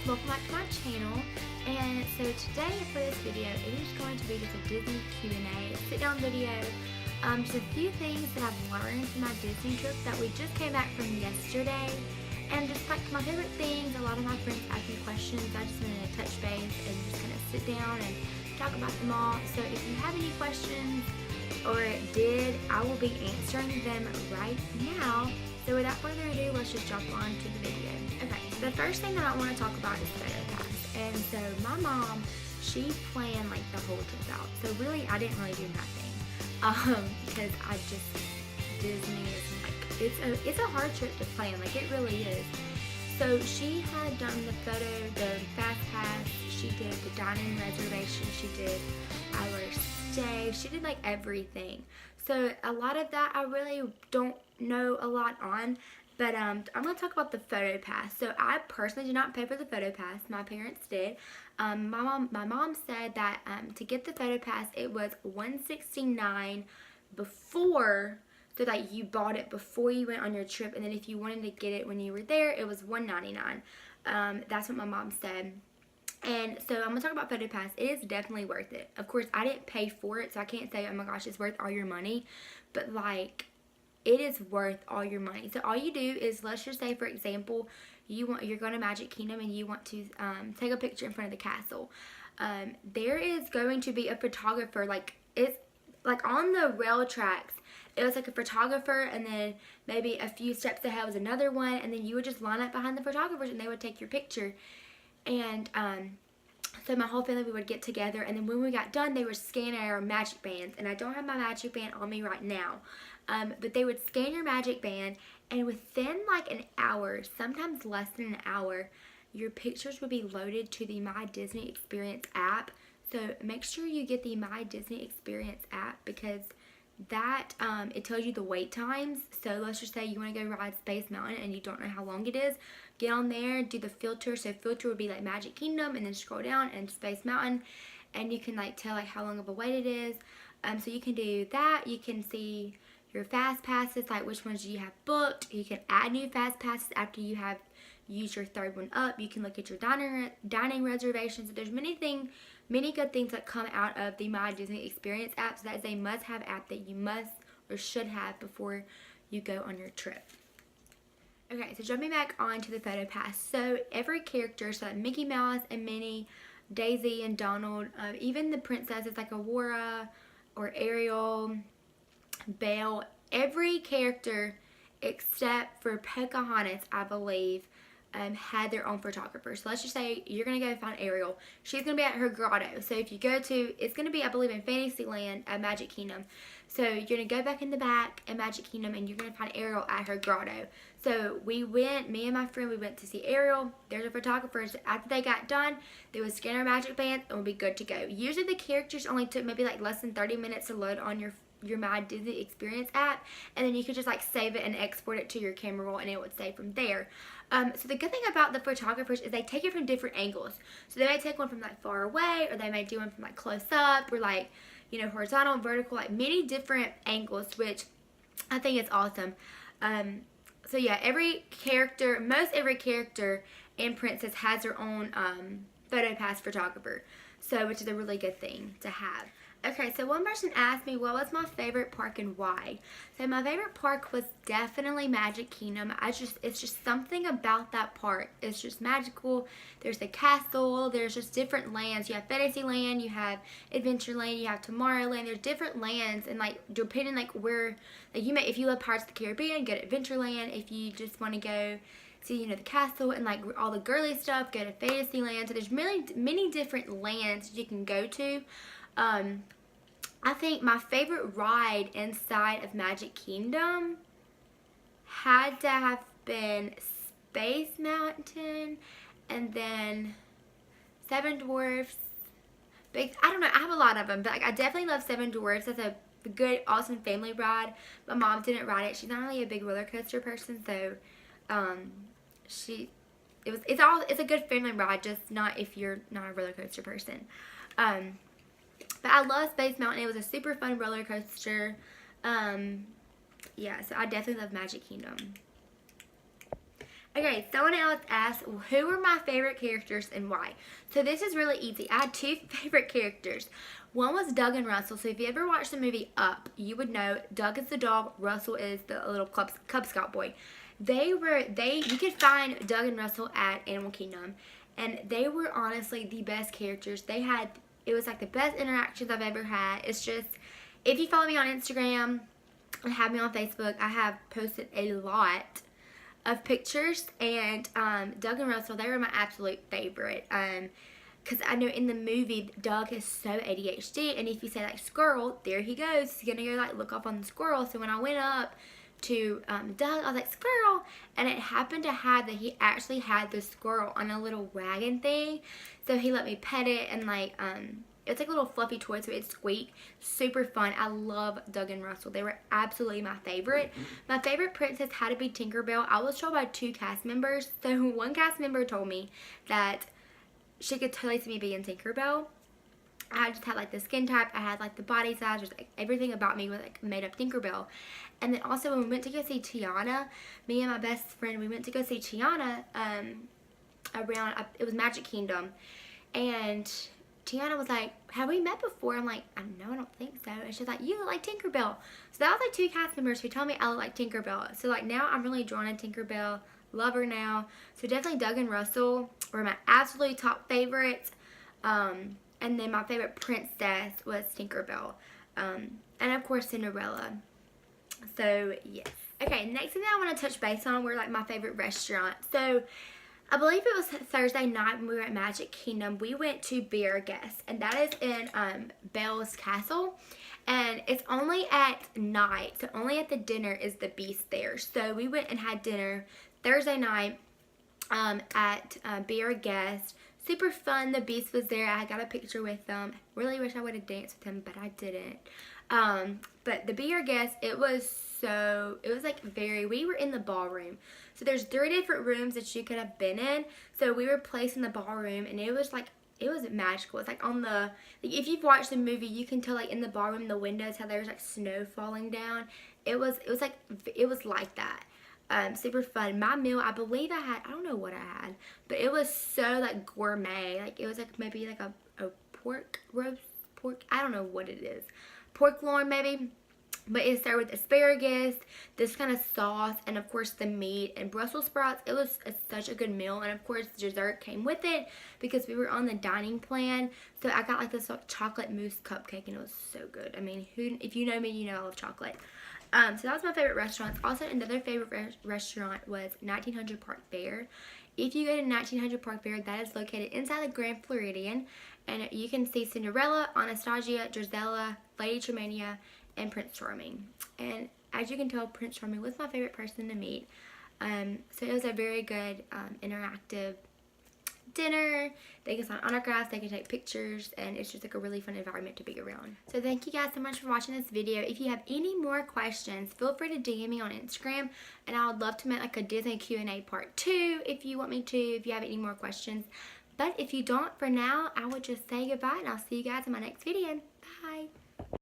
welcome back to my channel. And so today for this video, it is going to be just a Disney Q&A, sit down video. Just a few things that I've learned from my Disney trip that we just came back from yesterday. And just like my favorite things, a lot of my friends asked me questions. I just wanted to touch base and just kind of sit down and talk about them all. So if you have any questions or I will be answering them right now. So without further ado, let's just jump on to the video. Okay, so the first thing that I want to talk about is PhotoPass. And so my mom, she planned like the whole trip out. So really, I didn't really do nothing. Because Disney is like, it's a hard trip to plan, like it really is. So she had done the Fast Pass, she did the dining reservation, she did our stay, she did like everything. So a lot of that I really don't know a lot on, but I'm going to talk about the PhotoPass. So I personally did not pay for the PhotoPass, my parents did. My mom said that to get the PhotoPass it was $169 before, so that you bought it before you went on your trip, and then if you wanted to get it when you were there, it was $199. That's what my mom said. And so I'm going to talk about PhotoPass. It is definitely worth it. Of course, I didn't pay for it, so I can't say, oh my gosh, it's worth all your money. But like, it is worth all your money. So all you do is, let's just say, for example, you're going to Magic Kingdom and you want to take a picture in front of the castle. There is going to be a photographer, it's like on the rail tracks. It was like a photographer, and then maybe a few steps ahead was another one, and then you would just line up behind the photographers and they would take your picture. And so my whole family, we would get together, and then when we got done, they would scan our magic bands. And I don't have my magic band on me right now, but they would scan your magic band, and within like an hour, sometimes less than an hour, your pictures would be loaded to the My Disney Experience app. So make sure you get the My Disney Experience app, because that it tells you the wait times. So let's just say you want to go ride Space Mountain and you don't know how long it is. Get on there, do the filter. So filter would be like Magic Kingdom, and then scroll down and Space Mountain, and you can like tell like how long of a wait it is. So you can do that. You can see your fast passes, like which ones you have booked. You can add new fast passes after you have used your third one up. You can look at your dining reservations. There's many good things that come out of the My Disney Experience app. So that is a must-have app that you must or should have before you go on your trip. Okay, so jumping back onto the PhotoPass. So every character, so like Mickey Mouse and Minnie, Daisy and Donald, even the princesses like Aurora or Ariel, Belle, every character except for Pocahontas, I believe, had their own photographer. So let's just say you're going to go find Ariel. She's going to be at her grotto. So if you go to, it's going to be, I believe, in Fantasyland at Magic Kingdom. So you're going to go back in the back at Magic Kingdom, and you're going to find Ariel at her grotto. So me and my friend, we went to see Ariel. There's a photographer. So after they got done, they would scan our magic bands and we'll be good to go. Usually the characters only took maybe like less than 30 minutes to load on your My Disney Experience app, and then you could just like save it and export it to your camera roll, and it would save from there. So the good thing about the photographers is they take it from different angles. So they may take one from like far away, or they may do one from like close up, or like, you know, horizontal and vertical, like many different angles, which I think is awesome. So yeah, most every character in Princess has their own PhotoPass photographer. So, which is a really good thing to have. Okay, so one person asked me what was my favorite park and why. So my favorite park was definitely Magic Kingdom. It's just something about that park. It's just magical. There's the castle. There's just different lands. You have Fantasyland, you have Adventureland, you have Tomorrowland. There's different lands, and like depending like where, like if you love Pirates of the Caribbean, go to Adventureland. If you just want to go see, you know, the castle and like all the girly stuff, go to Fantasyland. So there's many different lands you can go to. I think my favorite ride inside of Magic Kingdom had to have been Space Mountain, and then Seven Dwarfs. I don't know, I have a lot of them, but like I definitely love Seven Dwarfs. That's a good, awesome family ride. My mom didn't ride it. She's not really a big roller coaster person, so it's a good family ride, just not if you're not a roller coaster person. But I love Space Mountain. It was a super fun roller coaster. Yeah, so I definitely love Magic Kingdom. Okay, someone else asked, who were my favorite characters and why? So this is really easy. I had two favorite characters. One was Doug and Russell. So if you ever watched the movie Up, you would know Doug is the dog, Russell is the little Cub Scout boy. You could find Doug and Russell at Animal Kingdom, and they were honestly the best characters. It was like the best interactions I've ever had. It's just, if you follow me on Instagram and have me on Facebook, I have posted a lot of pictures, and Doug and Russell, they were my absolute favorite. Because I know in the movie, Doug is so ADHD, and if you say like squirrel, there he goes. He's gonna go like look up on the squirrel. So when I went up to Doug, I was like, squirrel, and it happened to have that he actually had the squirrel on a little wagon thing. So he let me pet it, and like it's like a little fluffy toy, so it squeak. Super fun. I love Doug and Russell. They were absolutely my favorite. My favorite princess had to be Tinkerbell. I was told by 2 cast members. So one cast member told me that she could totally see me being Tinkerbell. I just had like the skin type, I had like the body size, just like everything about me was like made up Tinkerbell. And then also when we went to go see Tiana, me and my best friend, we went to go see Tiana around, it was Magic Kingdom. And Tiana was like, have we met before? I'm like, no, I don't think so. And she's like, you look like Tinkerbell. So that was like 2 cast members who told me I look like Tinkerbell. So like now I'm really drawn to Tinkerbell. Love her now. So definitely Doug and Russell were my absolute top favorites. And then my favorite princess was Tinkerbell. And of course Cinderella. So yes. Okay, next thing that I want to touch base on were like my favorite restaurants. So I believe it was Thursday night when we were at Magic Kingdom. We went to Be Our Guest, and that is in Belle's Castle, and it's only at night, so only at the dinner is the Beast there. So we went and had dinner Thursday night at Be Our Guest. Super fun. The Beast was there. I got a picture with them. Really wish I would have danced with him, but I didn't. But the Be Our Guest, it was like we were in the ballroom. So there's 3 different rooms that you could have been in. So we were placed in the ballroom, and it was magical. It's like if you've watched the movie, you can tell like in the ballroom, the windows, how there's like snow falling down. It was like that. Super fun. My meal, I believe I don't know what I had, but it was so like gourmet. Like it was like maybe like a pork roast, I don't know what it is. Pork loin maybe. But it started with asparagus, this kind of sauce, and of course the meat and Brussels sprouts. It was such a good meal, and of course dessert came with it because we were on the dining plan. So I got like this chocolate mousse cupcake, and it was so good. I mean, if you know me, you know I love chocolate. So that was my favorite restaurant. Also, another favorite restaurant was 1900 Park Fair. If you go to 1900 Park Fair, that is located inside the Grand Floridian, and you can see Cinderella, Anastasia, Drizella, Lady Tremaine, and Prince Charming. And as you can tell, Prince Charming was my favorite person to meet. So it was a very good interactive dinner. They can sign autographs, they can take pictures, and it's just like a really fun environment to be around. So thank you guys so much for watching this video. If you have any more questions, feel free to DM me on Instagram, and I would love to make like a Disney Q&A part 2 if you want me to, if you have any more questions. But if you don't, for now, I would just say goodbye, and I'll see you guys in my next video. Bye!